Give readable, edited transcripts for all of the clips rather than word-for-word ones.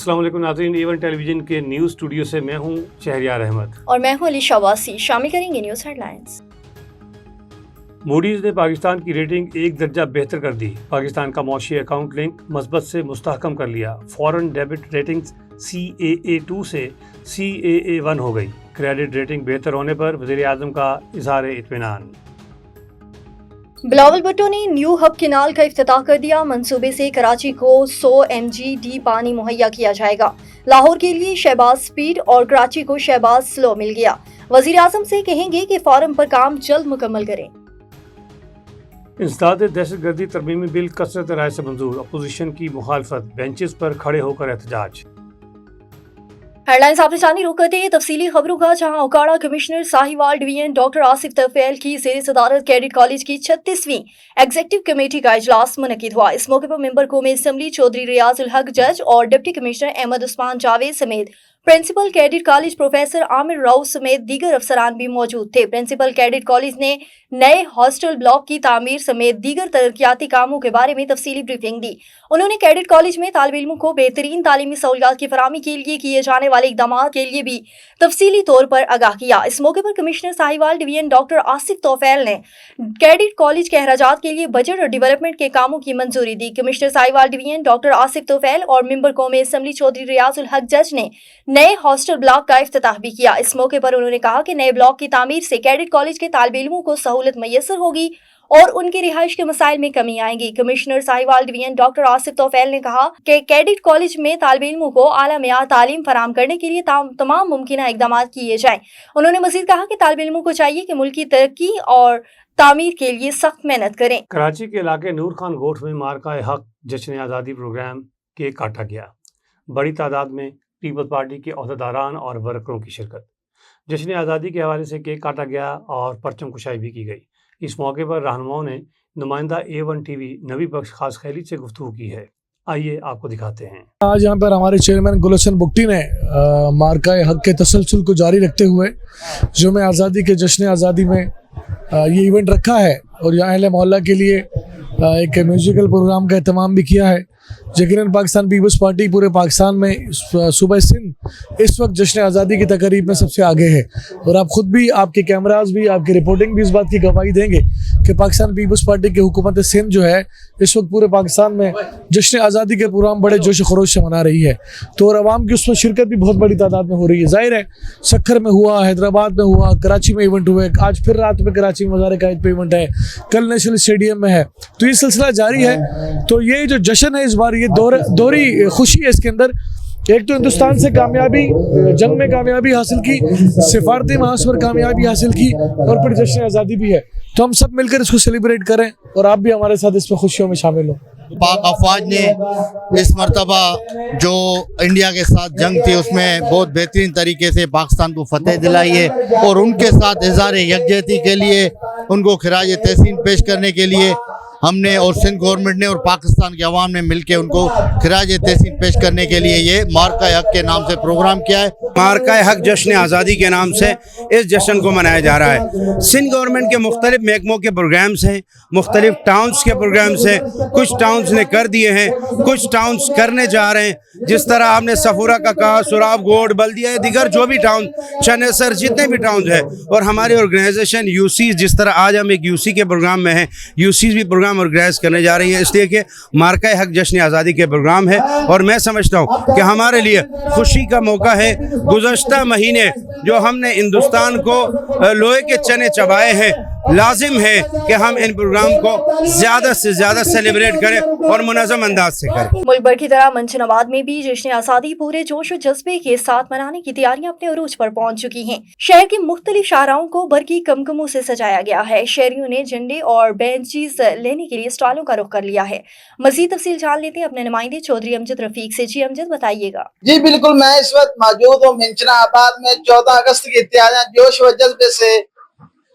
अस्सलाम वालेकुम नाज़रीन, A1 टेलीविजन के न्यूज़ स्टूडियो से मैं हूं शहरियार अहमद और मैं हूं अलीशा वासी। शामिल करेंगे न्यूज़ हेडलाइंस। मूडीज़ ने पाकिस्तान की रेटिंग एक दर्जा बेहतर कर दी। पाकिस्तान का मौशी अकाउंट लिंक मस्बत से मुस्तहकम कर लिया। फॉरेन डेबिट रेटिंग्स CAA2 से CAA1 हो गई। क्रेडिट रेटिंग बेहतर होने पर वज़ीर आज़म का इज़हार इत्मीनान। बिलावल भुट्टो ने न्यू हब केनाल का इफ्तिताह कर दिया। मंसूबे से कराची को 100 MGD पानी मुहैया किया जाएगा। लाहौर के लिए शहबाज स्पीड और कराची को शहबाज स्लो मिल गया। वज़ीर आज़म से कहेंगे कि फॉरम पर काम जल्द मुकम्मल करें। इंसदाद दहशतगर्दी तरमीमी बिल कसरत राय से मंजूर। अपोजिशन की मुखालफत, बेंचेस पर खड़े होकर एहतजाज। हेडलाइंस आपने जानी रुक करते हैं तफसीली खबरों का, जहां Okara commissioner Sahiwal division doctor Asif Tufail की ज़ेर सदारत कैडेट कॉलेज की 36वीं एग्जीक्यूटिव कमेटी का इजलास मुनक्किद हुआ। इस मौके पर मेंबर कौमी असम्बली चौधरी रियाजुल हक जज और डिप्टी कमिश्नर अहमद उस्मान जावेद समेत principal cadet college professor Amir Rao समेत दीगर अफसरान भी मौजूद थे। प्रिंसिपल कैडेट कॉलेज ने नए हॉस्टल ब्लॉक की तामीर समेत दीगर तरक्याती कामों के बारे में तफसीली ब्रीफिंग दी। उन्होंने कैडेट कॉलेज में तालिब इल्मों को बेहतरीन तालीमी सहूलियात की फराहमी के लिए किए जाने वाले इकदाम के लिए भी तफसीली तौर पर आगाह किया। इस मौके पर commissioner Sahiwal division doctor Asif Tufail ने कैडेट कॉलेज के अखराजात के लिए बजट और डेवलपमेंट के कामों की मंजूरी दी। Commissioner Sahiwal division doctor Asif Tufail और मेंबर कौमी असम्बली चौधरी रियाजुल हक जज ने नए हॉस्टल ब्लॉक का इफ्तिताह भी किया। इस मौके पर उन्होंने कहा कि नए ब्लॉक की तामीर से कैडेट कॉलेज के तालिब इल्मों को सहूलत मैसर होगी और उनके रिहाइश के मसाइल में कमी आएगी। Commissioner Sahiwal division doctor Asif Tufail ने कहा कि कैडेट कॉलेज में तालिब इल्मों को आला मेयार तालीम फराहम करने के लिए तमाम मुमकिन इकदाम किए जाएं। उन्होंने मजीद कहा कि तालिब इल्मों को चाहिए कि मुल्क की तरक्की और तामीर के लिए सख्त मेहनत करें। कराची के इलाके नूर खान गोठ में मार्का हक जश्न आज़ादी प्रोग्राम केक काटा गया। बड़ी तादाद में पीपल्स पार्टी के अहदेदारान और वर्करों की शिरकत। जश्न आज़ादी के हवाले से केक काटा गया और परचम कुशाई भी की गई। इस मौके पर रहनुमाओं ने नुमाइंदा A1 TV नबी बख्श खास खैली से गुफ्तगू की है। आइए आपको दिखाते हैं। आज यहाँ पर हमारे चेयरमैन गुलशन बुगटी ने मार्का हक के तसलसल को जारी रखते हुए जुमे आज़ादी के जश्न आज़ादी में ये इवेंट रखा है और यहाँ अहले मोहल्ला के लिए एक म्यूजिकल प्रोग्राम का एहतमाम भी किया है। यकीनन पाकिस्तान पीपल्स पार्टी पूरे पाकिस्तान में सूबा सिंध इस वक्त जश्न आज़ादी की तकरीब में सबसे आगे है और आप खुद भी, आपके कैमराज भी, आपकी रिपोर्टिंग भी इस बात की गवाही देंगे कि पाकिस्तान पीपल्स पार्टी की हुकूमत सिंध जो है इस वक्त पूरे पाकिस्तान में जश्न आज़ादी के प्रोग्राम बड़े जोश खरोश से मना रही है। तो और आवाम की उसमें शिरकत भी बहुत बड़ी तादाद में हो रही है। जाहिर है सक्खर में हुआ, हैदराबाद में हुआ, कराची में इवेंट हुए, आज फिर रात में कराची में मज़ार कायद पे इवेंट है, कल नेशनल स्टेडियम में है। तो ये सिलसिला जारी है। तो ये जो जश्न है इस बार ये दोहरी खुशी है इसके अंदर। एक तो हिंदुस्तान से कामयाबी, जंग में कामयाबी हासिल की, सिफारती महाज पर कामयाबी हासिल की और फिर जश्न आज़ादी भी है। तो हम सब मिलकर इसको सेलिब्रेट करें और आप भी हमारे साथ इसमें खुशियों में शामिल हो। पाक अफवाज ने इस मरतबा जो इंडिया के साथ जंग थी उसमें बहुत बेहतरीन तरीके से पाकिस्तान को फतेह दिलाई है और उनके साथ इज़हार यकजहती के लिए, उनको खिराज तहसीन पेश करने के लिए हमने और सिंध गवर्नमेंट ने और पाकिस्तान के अवाम ने मिलकर उनको खिराज तहसीन पेश करने के लिए ये मार्का हक के नाम से प्रोग्राम किया है। मार्का हक जश्न आज़ादी के नाम से इस जश्न को मनाया जा रहा है। सिंध गवर्नमेंट के मुख्तलिफ महकमों के प्रोग्राम्स हैं, मुख्तलिफ टाउन्स के प्रोग्राम्स हैं। कुछ टाउन्स ने कर दिए हैं, कुछ टाउन्स करने जा रहे हैं। जिस तरह आपने सफूरा का कहा, सुराब गोड, बल्दिया, दिगर जो भी टाउन, चनेसर, जितने भी टाउन है, और हमारी ऑर्गेनाइजेशन यूसीज, जिस तरह आज हम एक यूसी के प्रोग्राम में हैं, यूसीज भी प्रोग्राम ऑर्गेनाइज करने जा रही है। इसलिए कि मार्का हक जश्न आज़ादी के प्रोग्राम है और मैं समझता हूँ कि हमारे लिए खुशी का मौका है। गुज़श्ता महीने जो हमने हिंदुस्तान को लोहे के चने चबाए हैं, लाजिम है कि हम इन प्रोग्राम को ज़्यादा से ज़्यादा सेलिब्रेट करें और मुनज़्ज़म अंदाज से करें। मुल्क भर की तरह मंशनाबाद में भी जश्न आज़ादी पूरे जोश और जज्बे के साथ मनाने की तैयारियां अपने उरूज पर पहुंच चुकी हैं। शहर के मुख्तलिफ शाहराओं को बरकी कमकमों से सजाया गया है। शहरियों ने झंडे और बेंचीज लेने के लिए स्टॉलों का रुख कर लिया है। मजीद तफसील जान लेते हैं अपने नुमाइंदे चौधरी अमजद रफीक से। जी अमजद, बताइएगा। जी बिल्कुल, मैं इस वक्त मौजूद हूँ मंशनाबाद में। 14 अगस्त की तैयारियां जोश व जज्बे से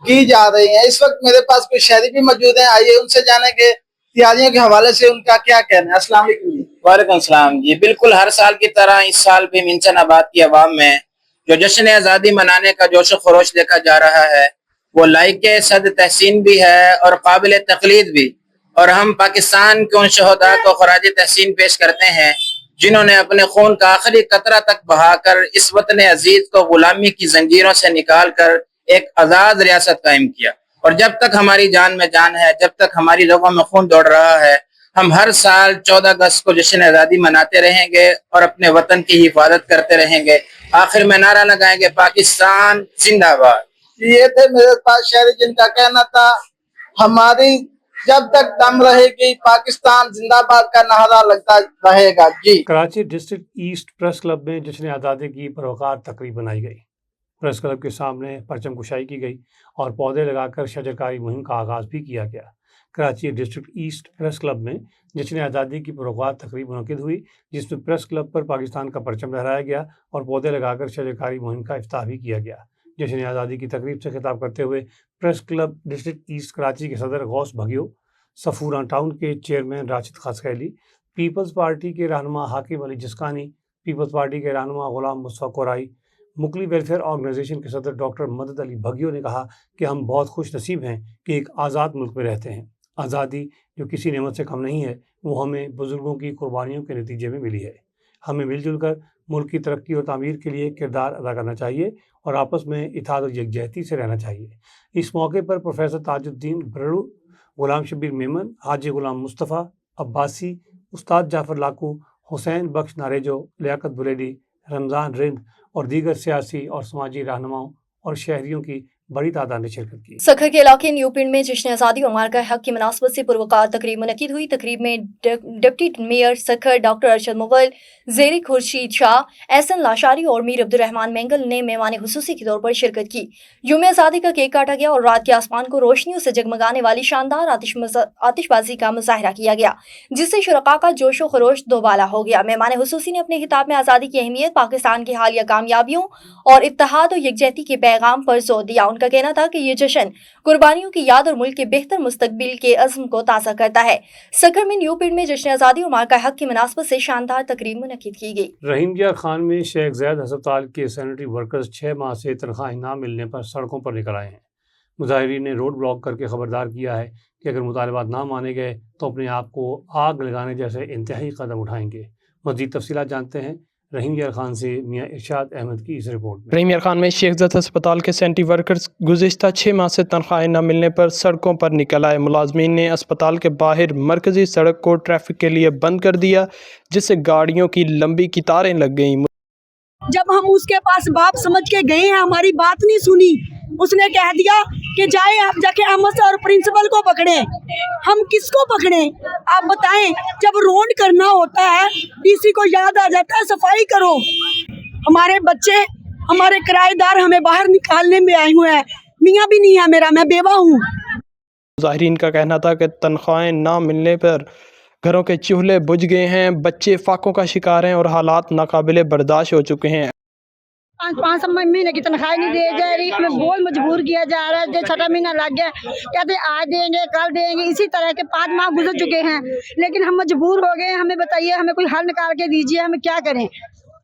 की जा रही हैं। इस वक्त मेरे पास कुछ शहरी भी मौजूद हैं, आइए उनसे जानेंगे तैयारियों के हवाले से उनका क्या कहना है। अस्सलाम वालेकुम। वालेकुम सलाम जी। बिल्कुल हर साल की तरह इस साल भी मंशनाबाद की आवाम में जो जश्न आज़ादी मनाने का जोश खरोश देखा जा रहा है वो लायक सद तहसीन भी है और काबिल तकलीद भी। और हम पाकिस्तान के उन शहदा को खराज तहसीन पेश करते हैं जिन्होंने अपने खून का आखिरी कतरा तक बहाकर इस वतन अजीज को गुलामी की जंजीरों से निकाल कर एक आजाद रियासत कायम किया। और जब तक हमारी जान में जान है, जब तक हमारी लोगों में खून दौड़ रहा है, हम हर साल 14 अगस्त को जश्न आज़ादी मनाते रहेंगे और अपने वतन की हिफाजत करते रहेंगे। आखिर में नारा लगाएंगे, पाकिस्तान जिंदाबाद। ये थे मेरे पास शहरी जिनका कहना था हमारी जब तक दम रहेगी पाकिस्तान जिंदाबाद का नारा लगता रहेगा। जी। Karachi district east press club में जश्न आज़ादी की पुरवकार तकरीब बनाई गई। प्रेस क्लब के सामने परचम कुशाई की गई और पौधे लगाकर शजरकारी मुहिम का आगाज़ भी किया गया। Karachi district east press club में जश्न आज़ादी की पुरवकार तकरीब मुनक़िद हुई, जिसमें प्रेस क्लब पर पाकिस्तान का परचम लहराया गया और पौधे लगाकर शजरकारी मुहिम का इफ्ताह भी किया गया। जश्न आज़ादी की तकरीब से खिताब करते हुए press club district east Karachi के सदर गौस भगियो, सफूरा टाउन के चेयरमैन राशिद खसखैली, पीपल्स पार्टी के रहनुमा हाकिम अली जिस्कानी, पीपल्स पार्टी के रहनुमा गुलाम मुस्तफ़ा कोराई, मुकली वेलफेयर ऑर्गेनाइजेशन के सदर डॉक्टर मदद अली भगियो ने कहा कि हम बहुत खुश नसीब हैं कि एक आज़ाद मुल्क में रहते हैं। आज़ादी जो किसी नेमत से कम नहीं है, वो हमें बुज़ुर्गों की कुर्बानियों के नतीजे में मिली है। हमें मिलजुल कर मुल्क की तरक्की और तामीर के लिए किरदार अदा करना चाहिए और आपस में इत्तेहाद और यकजहती से रहना चाहिए। इस मौके पर प्रोफेसर ताजुद्दीन बरड़ू, गुलाम शबीर मेमन, हाजी गुलाम मुस्तफ़ा अब्बासी, उस्ताद जाफ़र लाकू, हुसैन बख्श नारेजो, लियाकत बुलेडी, रमज़ान रिंद और दीगर सियासी और समाजी रहनुमाओं और शहरियों की बड़ी तादाद ने शिरकत की। सखर के इलाके न्यू पिंड में जश्न आज़ादी और मार्का हक की मुनासबत से पुरवकार तकरीब मुनक़िद हुई। तकरीब में deputy mayor Sukkur doctor Arshad Mughal, ज़ेरी खुर्शीद शाह, एहसन लाशारी और मीर अब्दुर्रहमान मेंगल ने मेहमान खुसूसी के तौर पर शिरकत की। यौम आज़ादी का केक काटा गया और रात के आसमान को रोशनियों से जगमगाने वाली शानदार आतिशबाजी का मुजाहरा किया गया, जिससे शुरका का जोश व खरोश दोबाला हो गया। मेहमान खुसूसी ने अपने खिताब में आज़ादी की अहमियत, पाकिस्तान की हालिया कामयाबियों और इत्तेहाद और यकजहती के पैगाम पर जोर दिया। उनका कहना था कि ये जश्न कुर्बानियों की याद और मुल्क के बेहतर मुस्तकबिल के अज़्म को ताज़ा करता है। सखर में न्यू पिंड में जश्न आज़ादी और मार्का हक की मुनासबत से शानदार तकरीब मुनक़िद की गई। रहीम यार खान में शेख ज़ैद अस्पताल के सैनिटरी वर्कर्स 6 माह से तनख्वाह न मिलने पर सड़कों पर निकल आए हैं। मुजाहिरीन ने रोड ब्लॉक करके खबरदार किया है कि अगर मुतालबात ना माने गए तो अपने आप को आग लगाने जैसे इंतहाई कदम उठाएंगे। मज़ीद तफसीलात जानते हैं रहीम यार खान से मियाँ इरशाद अहमद की इस रिपोर्ट में। रहीम यार खान में शेख ज़ैद अस्पताल के सैनिटरी वर्कर्स गुज़िश्ता 6 माह से तनख्वाहें न मिलने पर सड़कों पर निकल आए। मुलाजमीन ने अस्पताल के बाहर मरकज़ी सड़क को ट्रैफिक के लिए बंद कर दिया, जिससे गाड़ियों की लंबी कतारें लग गईं। जब हम उसके पास बाप समझ के गए हैं, हमारी बात नहीं सुनी। उसने कह दिया कि जाए आप जाके अहमद और प्रिंसिपल को पकड़े। हम किसको पकड़े आप बताएं? जब रोड करना होता है डीसी को याद आ जाता है सफाई करो। हमारे बच्चे, हमारे किराएदार हमें बाहर निकालने में आए हुए हैं। मियाँ भी नहीं है मेरा, मैं बेवा हूँ। मुजाहिरीन का कहना था कि तनख्वाहें ना मिलने पर घरों के चूल्हे बुझ गए हैं, बच्चे फाकों का शिकार हैं और हालात नाकाबिले बर्दाश्त हो चुके हैं। 5 महीने की तनख्वाह नहीं दी जा रही, हमें बहुत मजबूर किया जा रहा है। 6 महीना लग गया, कहते आज देंगे कल देंगे, इसी तरह के 5 माह गुजर चुके हैं, लेकिन हम मजबूर हो गए। हमें बताइए, हमें कोई हल निकाल के दीजिए, हमें क्या करें?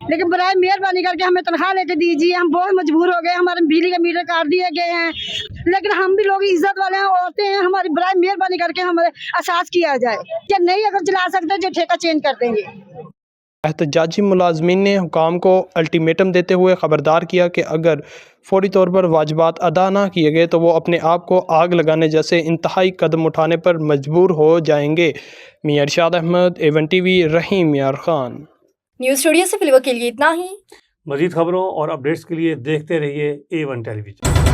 लेकिन बराए मेहरबानी करके हमें तनख्वाह लेके दीजिए। हम बहुत मजबूर हो गए, हमारे बिजली के मीटर काट दिए गए हैं, लेकिन हम भी लोग इज्जत वाले हैं, औरतें हैं, हमारी बराए मेहरबानी करके हमें एहसास किया जाए कि नहीं अगर चला सकते जो ठेका चेंज कर देंगे। एहतजाजी मुलाजमीन ने हुकाम को अल्टीमेटम देते हुए ख़बरदार किया कि अगर फौरी तौर पर वाजिबात अदा ना किए गए तो वो अपने आप को आग लगाने जैसे इंतहाई कदम उठाने पर मजबूर हो जाएंगे। मियां इरशाद अहमद, A1 TV, रहीम यार खान। न्यूज़ स्टूडियो से फिलहाल के लिए इतना ही। मज़ीद खबरों और अपडेट्स के लिए देखते रहिए A1 टेलीविजन।